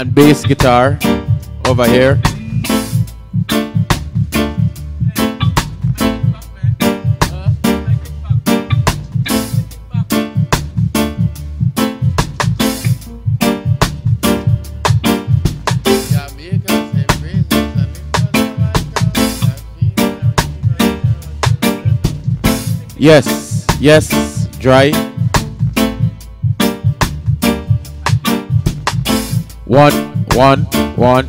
and bass guitar over here. Yes, yes, dry. One, one, one.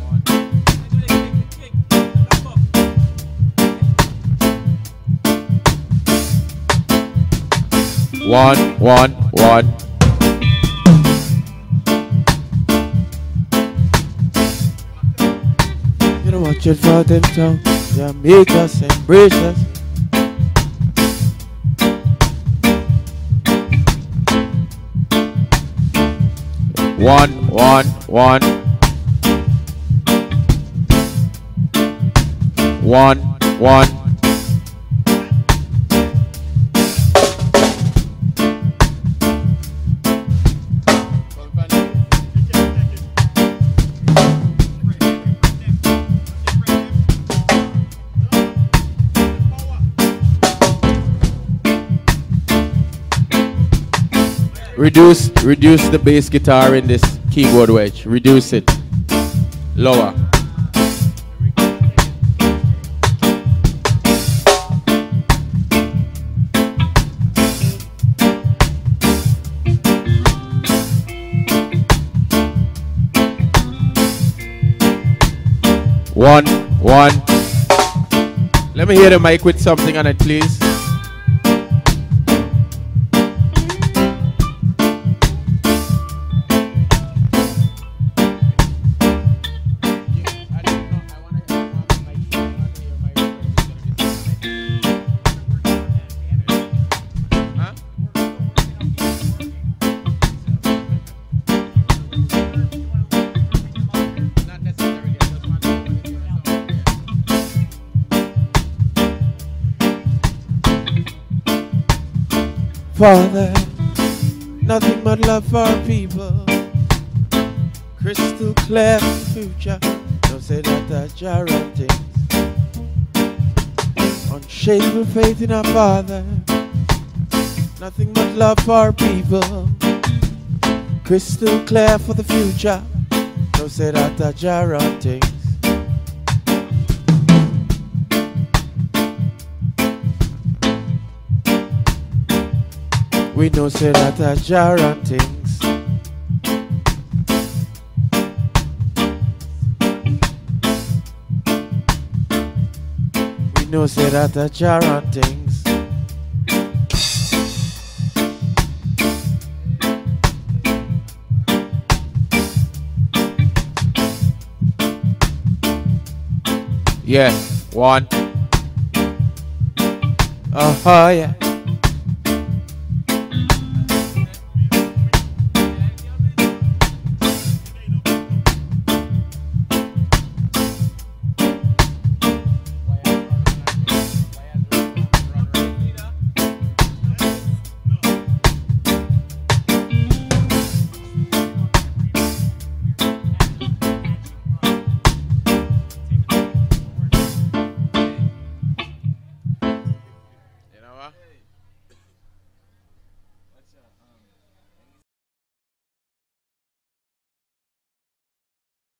One, one, one. You know watch it for them tongue. Jamaica, embrace us. One, one, one. One, one. Reduce the bass guitar in this keyboard wedge. Reduce it. Lower. One, one. Let me hear the mic with something on it, please. Father, nothing but love for our people. Crystal clear future. Don't say that the jar of things. Unshakable faith in our Father. Nothing but love for our people. Crystal clear for the future. Don't say that the jar of things. We know say that a jar and things. We know say that a jar and things. Yeah, one. Oh yeah.